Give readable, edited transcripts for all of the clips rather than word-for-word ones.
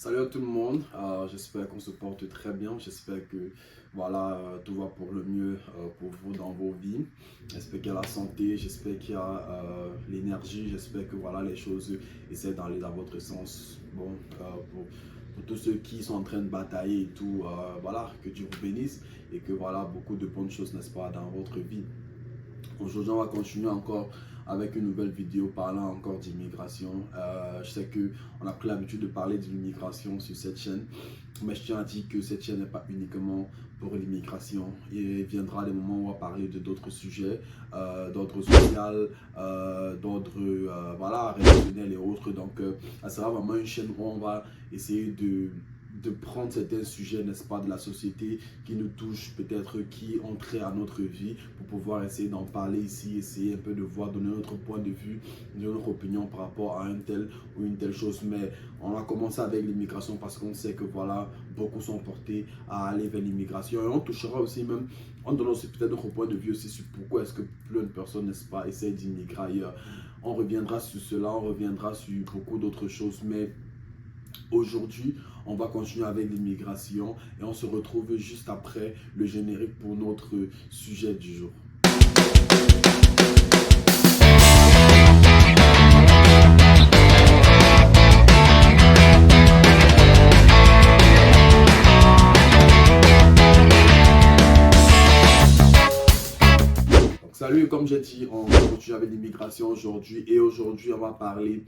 Salut à tout le monde, j'espère qu'on se porte très bien, j'espère que voilà, tout va pour le mieux pour vous dans vos vies. J'espère qu'il y a la santé, j'espère qu'il y a l'énergie, j'espère que voilà, les choses essaient d'aller dans votre sens. Bon, pour tous ceux qui sont en train de batailler et tout, voilà, que Dieu vous bénisse et que voilà, beaucoup de bonnes choses, n'est-ce pas, dans votre vie. Aujourd'hui, on va continuer encore avec une nouvelle vidéo parlant encore d'immigration. Je sais qu'on a pris l'habitude de parler de l'immigration sur cette chaîne, mais je tiens à dire que cette chaîne n'est pas uniquement pour l'immigration. Il viendra des moments où on va parler de d'autres sujets, d'ordre social, d'ordre voilà, relationnel et autres. Donc, ça sera vraiment une chaîne où on va essayer de prendre certains sujets, n'est-ce pas, de la société qui nous touchent, peut-être qui ont trait à notre vie, pour pouvoir essayer d'en parler ici, essayer un peu de voir, donner notre point de vue, donner notre opinion par rapport à un tel ou une telle chose. Mais on a commencé avec l'immigration parce qu'on sait que voilà, beaucoup sont portés à aller vers l'immigration. Et on touchera aussi même, on donne aussi peut-être notre point de vue aussi sur pourquoi est-ce que plein de personnes, n'est-ce pas, essaient d'immigrer ailleurs. On reviendra sur cela, on reviendra sur beaucoup d'autres choses, mais aujourd'hui, on va continuer avec l'immigration et on se retrouve juste après le générique pour notre sujet du jour. Salut, comme j'ai dit, on continue avec l'immigration aujourd'hui et aujourd'hui on va parler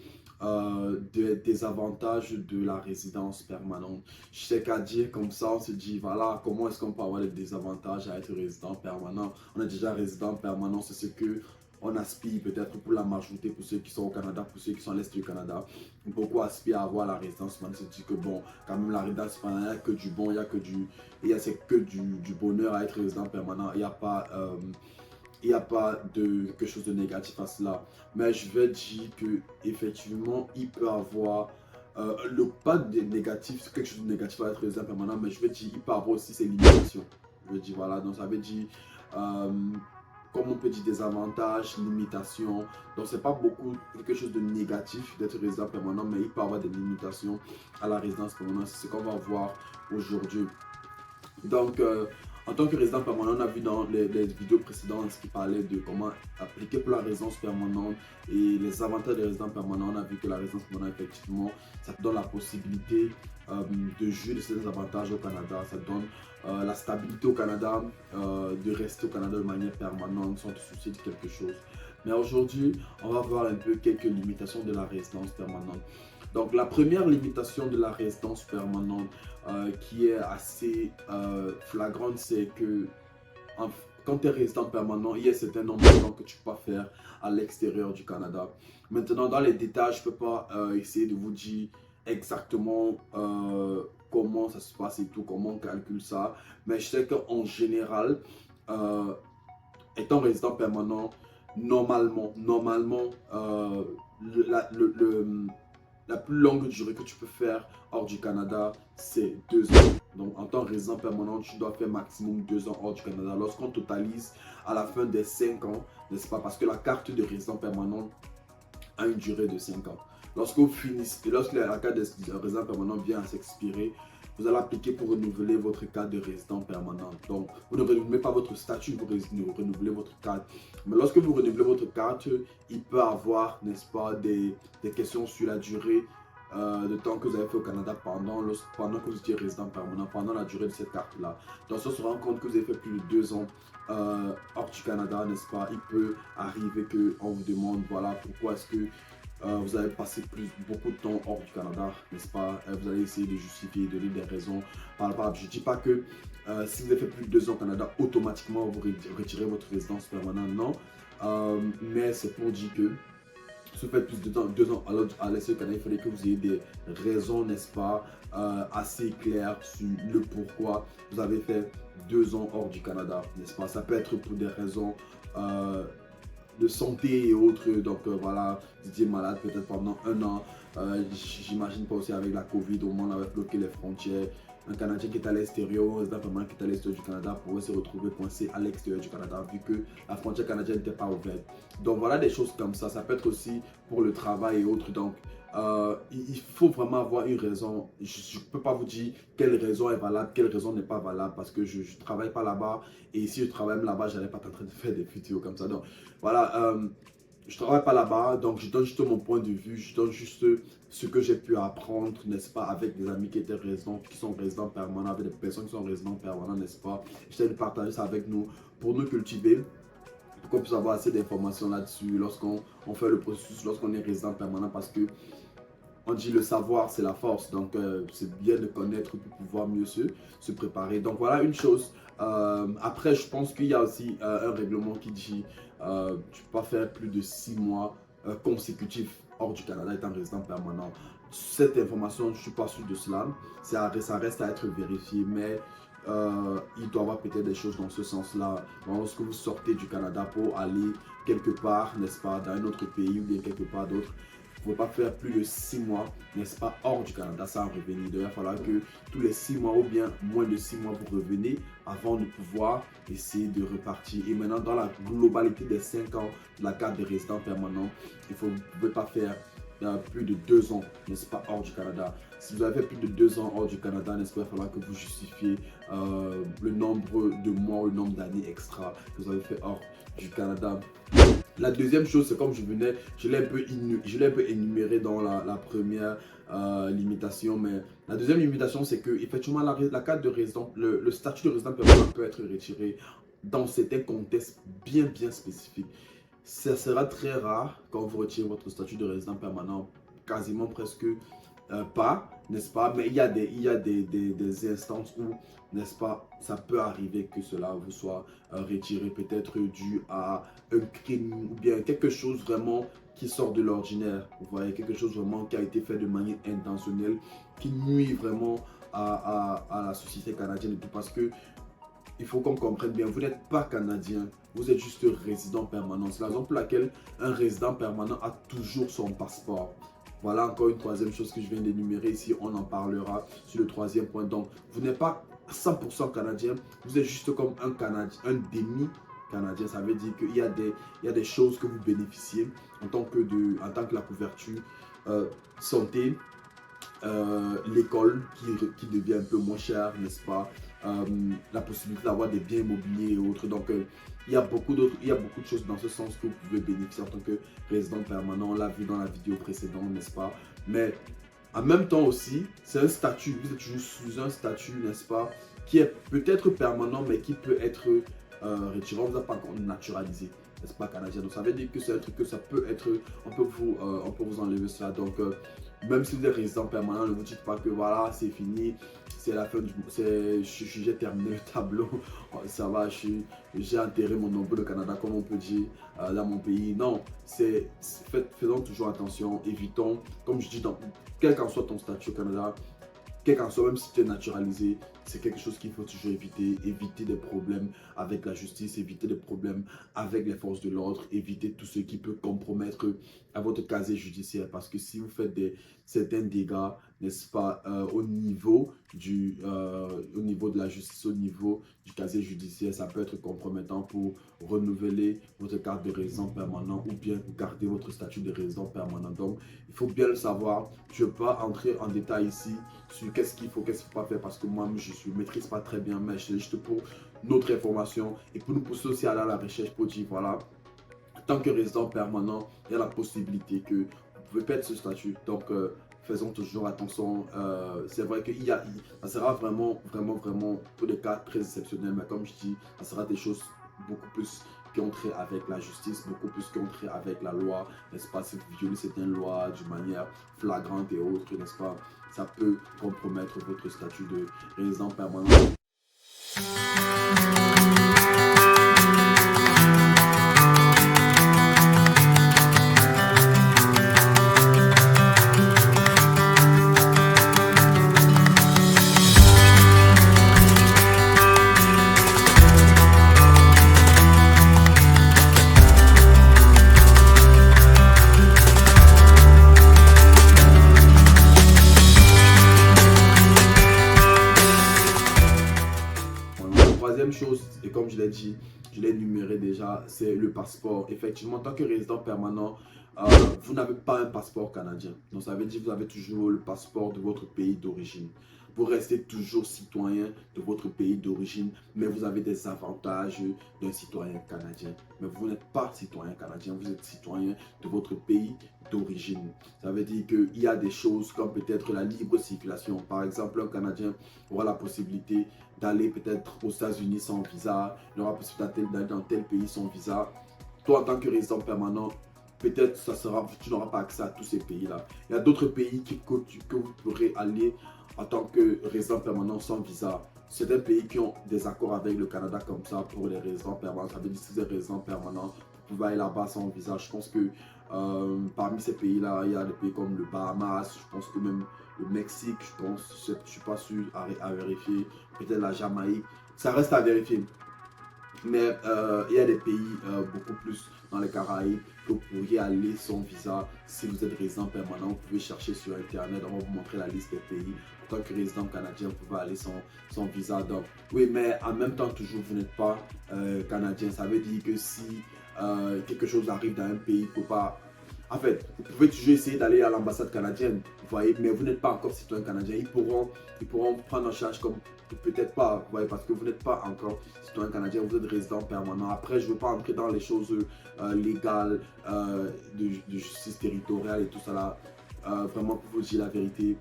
des avantages de la résidence permanente. Je sais qu'à dire comme ça, on se dit voilà, comment est-ce qu'on peut avoir des désavantages à être résident permanent. On est déjà résident permanent, c'est ce que on aspire peut-être pour la majorité, pour ceux qui sont au Canada, pour ceux qui sont à l'est du Canada. Beaucoup aspirent à avoir la résidence permanente. On se dit que bon, quand même la résidence permanente, il n'y a que du bon, il y a que du bonheur à être résident permanent. Il n'y a pas de quelque chose de négatif à cela. Mais je vais dire que effectivement, il peut avoir pas de négatif, quelque chose de négatif à être résident permanent, mais je vais dire il peut avoir aussi ses limitations. Je veux dire voilà, donc ça veut dire euh, comme on peut dire des avantages, limitations. Donc c'est pas beaucoup quelque chose de négatif d'être résident permanent, mais il peut avoir des limitations à la résidence permanente. C'est ce qu'on va voir aujourd'hui. Donc, en tant que résident permanent, on a vu dans les vidéos précédentes ce qui parlait de comment appliquer pour la résidence permanente et les avantages des résidents permanents. On a vu que la résidence permanente, effectivement, ça te donne la possibilité de jouir de ces avantages au Canada. Ça te donne la stabilité au Canada, de rester au Canada de manière permanente sans te soucier de quelque chose. Mais aujourd'hui, on va voir un peu quelques limitations de la résidence permanente. Donc, la première limitation de la résidence permanente qui est assez flagrante, c'est que quand tu es résident permanent, il y a un certain nombre de temps que tu peux pas faire à l'extérieur du Canada. Maintenant, dans les détails, je ne peux pas essayer de vous dire exactement comment ça se passe et tout, comment on calcule ça. Mais je sais qu'en général, étant résident permanent, normalement, la plus longue durée que tu peux faire hors du Canada, c'est 2 ans. Donc, en tant que résident permanent, tu dois faire maximum 2 ans hors du Canada. Lorsqu'on totalise à la fin des 5 ans, n'est-ce pas? Parce que la carte de résident permanent a une durée de 5 ans. Lorsque la carte de résident permanent vient à s'expirer, vous allez appliquer pour renouveler votre carte de résident permanent. Donc, vous ne renouvelez pas votre statut, vous renouvelez votre carte. Mais lorsque vous renouvelez votre carte, il peut y avoir, n'est-ce pas, des questions sur la durée de temps que vous avez fait au Canada pendant que vous étiez résident permanent, pendant la durée de cette carte-là. Donc, si on se rend compte que vous avez fait plus de 2 ans hors du Canada, n'est-ce pas, il peut arriver qu'on vous demande, voilà, pourquoi est-ce que vous avez passé beaucoup de temps hors du Canada, n'est-ce pas? Vous allez essayer de justifier, de donner des raisons par rapport à... Je ne dis pas que si vous avez fait plus de 2 ans au Canada, automatiquement vous retirez votre résidence permanente, non. Mais c'est pour dire que si vous faites plus de temps, 2 ans à l'extérieur du Canada, il faudrait que vous ayez des raisons, n'est-ce pas, assez claires sur le pourquoi vous avez fait 2 ans hors du Canada, n'est-ce pas? Ça peut être pour des raisons de santé et autres. Donc voilà, vous étiez malade peut-être pendant 1 an. J'imagine pas aussi avec la Covid, au moment où on avait bloqué les frontières. Un Canadien qui est à l'extérieur, un résident permanent qui est à l'extérieur du Canada pourrait se retrouver coincé à l'extérieur du Canada vu que la frontière canadienne n'était pas ouverte. Donc voilà des choses comme ça. Ça peut être aussi pour le travail et autres. Donc il faut vraiment avoir une raison. Je ne peux pas vous dire quelle raison est valable, quelle raison n'est pas valable, parce que je ne travaille pas là-bas. Et si je travaille là-bas, je n'allais pas être en train de faire des vidéos comme ça. Donc voilà, je ne travaille pas là-bas, donc je donne juste mon point de vue, je donne juste ce que j'ai pu apprendre, n'est-ce pas, avec des amis qui étaient résidents, qui sont résidents permanents, avec des personnes qui sont résidents permanents, n'est-ce pas. J'essaie de partager ça avec nous pour nous cultiver, pour qu'on puisse avoir assez d'informations là-dessus lorsqu'on fait le processus, lorsqu'on est résident permanent, parce que on dit le savoir c'est la force, donc c'est bien de connaître pour pouvoir mieux se préparer. Donc voilà une chose. Après je pense qu'il y a aussi un règlement qui dit tu ne peux pas faire plus de 6 mois consécutifs hors du Canada étant résident permanent. Cette information, je ne suis pas sûr de cela, ça reste à être vérifié, mais il doit y avoir peut-être des choses dans ce sens-là. Lorsque vous sortez du Canada pour aller quelque part, n'est-ce pas, dans un autre pays ou bien quelque part d'autre, il ne faut pas faire plus de 6 mois, n'est-ce pas, hors du Canada sans revenir. Donc, il va falloir que tous les 6 mois ou bien moins de 6 mois, vous revenez avant de pouvoir essayer de repartir. Et maintenant, dans la globalité des 5 ans de la carte de résident permanent, vous ne pouvez pas faire plus de 2 ans, n'est-ce pas, hors du Canada. Si vous avez fait plus de 2 ans hors du Canada, n'est-ce pas, il va falloir que vous justifiez le nombre de mois ou le nombre d'années extra que vous avez fait hors du Canada. La deuxième chose, c'est comme je l'ai un peu énuméré dans la première limitation, mais la deuxième limitation, c'est que effectivement la carte de résident, le statut de résident permanent peut être retiré dans certains contextes bien spécifiques. Ça sera très rare quand vous retirez votre statut de résident permanent, quasiment presque pas, n'est-ce pas? Mais il y a des instances où, n'est-ce pas, ça peut arriver que cela vous soit retiré, peut-être dû à un crime ou bien quelque chose vraiment qui sort de l'ordinaire. Vous voyez, quelque chose vraiment qui a été fait de manière intentionnelle, qui nuit vraiment à la société canadienne et tout, parce que il faut qu'on comprenne bien, vous n'êtes pas canadien, vous êtes juste résident permanent. C'est la raison pour laquelle un résident permanent a toujours son passeport. Voilà encore une troisième chose que je viens d'énumérer ici, on en parlera sur le troisième point. Donc, vous n'êtes pas 100% canadien, vous êtes juste comme un Canadien, un demi-canadien. Ça veut dire qu'il y a des choses que vous bénéficiez en tant que la couverture santé, l'école qui devient un peu moins chère, n'est-ce pas, la possibilité d'avoir des biens immobiliers et autres. Donc, il y a beaucoup de choses dans ce sens que vous pouvez bénéficier en tant que résident permanent. On l'a vu dans la vidéo précédente, n'est-ce pas? Mais en même temps aussi, c'est un statut, vous êtes toujours sous un statut, n'est-ce pas, qui est peut-être permanent, mais qui peut être retiré. On ne vous a pas encore naturalisé, n'est-ce pas, canadien. Donc, ça veut dire que c'est un truc que ça peut être, on peut vous enlever cela. Donc, même si vous êtes résident permanent, ne vous dites pas que voilà, c'est fini, c'est la fin du... J'ai terminé le tableau, ça va, j'ai enterré mon ombre au Canada, comme on peut dire dans mon pays. Non, faisons toujours attention, évitons, comme je dis, quel qu'en soit ton statut au Canada, quel qu'en soit, même si tu es naturalisé, c'est quelque chose qu'il faut toujours éviter des problèmes avec la justice, éviter des problèmes avec les forces de l'ordre, éviter tout ce qui peut compromettre à votre casier judiciaire, parce que si vous faites certains dégâts, n'est-ce pas, au niveau de la justice, au niveau du casier judiciaire, ça peut être compromettant pour renouveler votre carte de résident permanent ou bien garder votre statut de résident permanent. Donc, il faut bien le savoir. Je ne vais pas entrer en détail ici sur qu'est-ce qu'il faut pas faire, parce que moi, je ne maîtrise pas très bien, mais c'est juste pour notre information et pour nous pousser aussi à aller à la recherche pour dire, voilà, en tant que résident permanent, il y a la possibilité que vous pouvez perdre ce statut. Donc, faisons toujours attention. C'est vrai que ça sera vraiment pour des cas très exceptionnels, mais comme je dis, ça sera des choses beaucoup plus qui ont trait avec la justice, beaucoup plus qui ont trait avec la loi, n'est-ce pas? Si vous violez certaines lois d'une manière flagrante et autres, n'est-ce pas? Ça peut compromettre votre statut de résident permanent. Chose, et comme je l'ai dit, je l'ai énuméré déjà, c'est le passeport. Effectivement, en tant que résident permanent, vous n'avez pas un passeport canadien. Donc ça veut dire que vous avez toujours le passeport de votre pays d'origine. Vous restez toujours citoyen de votre pays d'origine, mais vous avez des avantages d'un citoyen canadien. Mais vous n'êtes pas citoyen canadien, vous êtes citoyen de votre pays d'origine. Ça veut dire qu'il y a des choses comme peut-être la libre circulation. Par exemple, un Canadien aura la possibilité d'aller peut-être aux États-Unis sans visa, il aura la possibilité d'aller dans tel pays sans visa. Toi, en tant que résident permanent, peut-être tu n'auras pas accès à tous ces pays-là. Il y a d'autres pays que vous pourrez aller en tant que résident permanent sans visa. C'est des pays qui ont des accords avec le Canada comme ça pour les résidents permanents. Ça veut dire que si vous êtes résident permanent, vous pouvez aller là-bas sans visa. Je pense que parmi ces pays-là, il y a des pays comme le Bahamas, je pense que même le Mexique, je pense, je ne suis pas sûr à vérifier. Peut-être la Jamaïque. Ça reste à vérifier. Mais il y a des pays beaucoup plus dans les Caraïbes que vous pourriez aller sans visa. Si vous êtes résident permanent, vous pouvez chercher sur Internet. On va vous montrer la liste des pays. En tant que résident canadien, vous pouvez aller sans visa. Donc, oui, mais en même temps, toujours, vous n'êtes pas canadien. Ça veut dire que si quelque chose arrive dans un pays, il ne faut pas... En fait, vous pouvez toujours essayer d'aller à l'ambassade canadienne, vous voyez, mais vous n'êtes pas encore citoyen canadien. Ils pourront prendre en charge comme peut-être pas, vous voyez, parce que vous n'êtes pas encore citoyen canadien, vous êtes résident permanent. Après, je ne veux pas entrer dans les choses légales de justice territoriale et tout ça là. Vraiment, pour vous dire la vérité,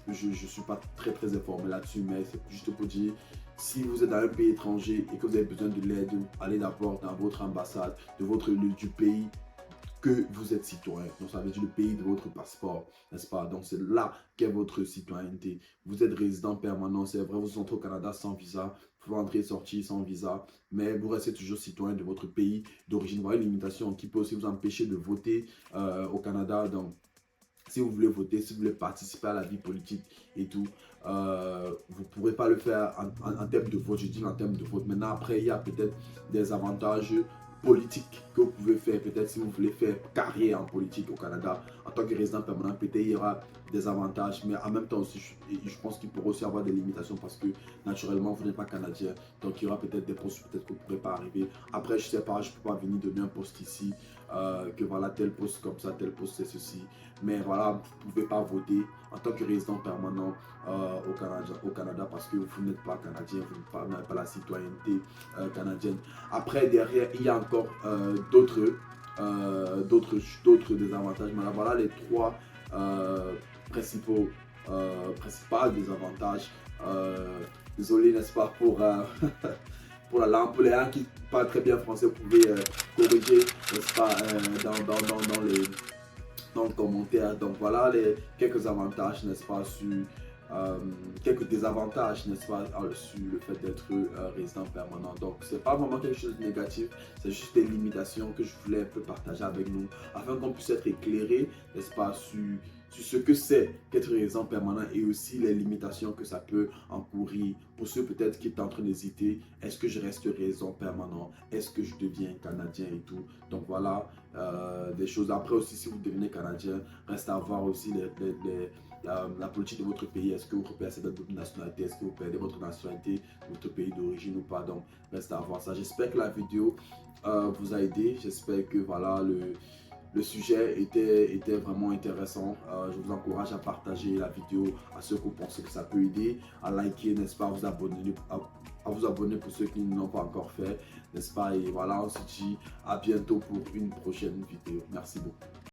je ne suis pas très informé là-dessus, mais c'est juste pour dire, si vous êtes dans un pays étranger et que vous avez besoin de l'aide, allez d'abord dans votre ambassade du pays que vous êtes citoyen. Donc ça veut dire le pays de votre passeport, n'est-ce pas? Donc c'est là qu'est votre citoyenneté. Vous êtes résident permanent, c'est vrai, vous entrez au Canada sans visa, vous pouvez entrer et sortir sans visa, mais vous restez toujours citoyen de votre pays d'origine. Vous voyez une limitation qui peut aussi vous empêcher de voter au Canada. Donc si vous voulez voter, si vous voulez participer à la vie politique et tout, vous ne pourrez pas le faire en termes de vote, je dis en termes de vote. Maintenant, après, il y a peut-être des avantages politiques que vous pouvez faire. Peut-être si vous voulez faire carrière en politique au Canada, en tant que résident permanent, peut-être il y aura des avantages. Mais en même temps aussi, je pense qu'il pourra aussi avoir des limitations parce que naturellement, vous n'êtes pas canadien. Donc, il y aura peut-être des postes peut-être que vous ne pourrez pas arriver. Après, je ne sais pas, je ne peux pas venir donner un poste ici, que voilà, tel poste comme ça, tel poste c'est ceci. Mais voilà, vous ne pouvez pas voter en tant que résident permanent au Canada parce que vous n'êtes pas canadien, vous n'avez pas la citoyenneté canadienne. Après, derrière, il y a encore d'autres désavantages. Mais voilà les trois principaux désavantages. Désolé, n'est-ce pas, pour, pour la langue. Pour les gens qui parlent très bien français, vous pouvez corriger, n'est-ce pas, dans le commentaire. Donc voilà quelques avantages, n'est-ce pas, sur quelques désavantages, n'est-ce pas, sur le fait d'être résident permanent. Donc c'est pas vraiment quelque chose de négatif, c'est juste des limitations que je voulais un peu partager avec nous afin qu'on puisse être éclairé, n'est-ce pas, sur ce que c'est qu'être résident permanent et aussi les limitations que ça peut encourir pour ceux peut-être qui sont en train d'hésiter. Est-ce que je reste résident permanent? Est-ce que je deviens canadien et tout? Donc voilà des choses. Après aussi, si vous devenez canadien, reste à voir aussi la politique de votre pays. Est-ce que vous repassez votre nationalité? Est-ce que vous perdez votre nationalité de votre pays d'origine ou pas? Donc reste à voir ça. J'espère que la vidéo vous a aidé. J'espère que voilà le sujet était vraiment intéressant. Je vous encourage à partager la vidéo à ceux que vous pensez que ça peut aider, à liker, n'est-ce pas, à vous abonner pour ceux qui ne l'ont pas encore fait, n'est-ce pas. Et voilà, on se dit à bientôt pour une prochaine vidéo. Merci beaucoup.